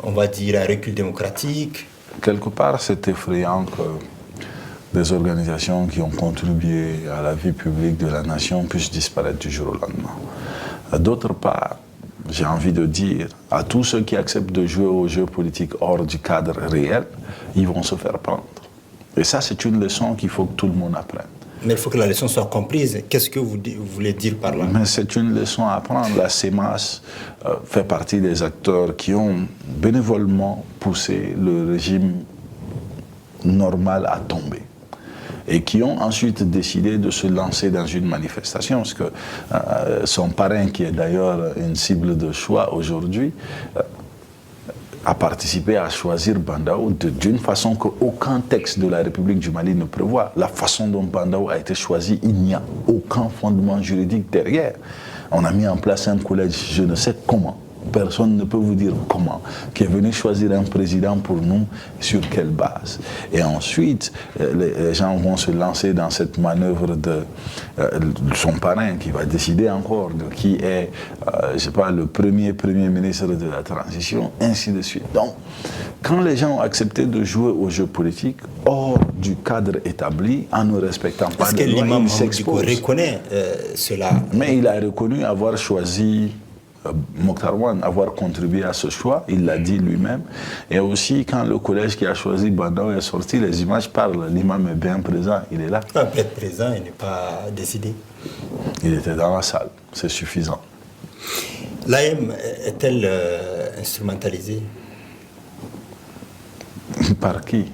on va dire, un recul démocratique? Quelque part, c'est effrayant que des organisations qui ont contribué à la vie publique de la nation puissent disparaître du jour au lendemain. D'autre part, j'ai envie de dire à tous ceux qui acceptent de jouer aux jeux politiques hors du cadre réel, ils vont se faire prendre. Et ça, c'est une leçon qu'il faut que tout le monde apprenne. Mais il faut que la leçon soit comprise. Qu'est-ce que vous voulez dire par là? Mais c'est une leçon à apprendre. La CEMAS fait partie des acteurs qui ont bénévolement poussé le régime normal à tomber. Et qui ont ensuite décidé de se lancer dans une manifestation, parce que son parrain, qui est d'ailleurs une cible de choix aujourd'hui, a participé à choisir Bandao d'une façon qu'aucun texte de la République du Mali ne prévoit. La façon dont Bandao a été choisi, il n'y a aucun fondement juridique derrière. On a mis en place un collège, je ne sais comment, personne ne peut vous dire comment, qui est venu choisir un président pour nous, sur quelle base. Et ensuite, les gens vont se lancer dans cette manœuvre de son parrain qui va décider encore de qui est, je sais pas, le premier ministre de la transition, ainsi de suite. Donc, quand les gens ont accepté de jouer au jeu politique hors du cadre établi, en ne respectant pas les lois, ils s'exposent. Est-ce que l'imam reconnaît cela? Mais il a reconnu avoir choisi Mokhtar Ouane, avoir contribué à ce choix, il l'a dit lui-même. Et aussi, quand le collège qui a choisi Bandao est sorti, les images parlent. L'imam est bien présent, il est là. Il peut être présent, il n'est pas décidé. Il était dans la salle, c'est suffisant. L'AM est-elle instrumentalisée? Par qui?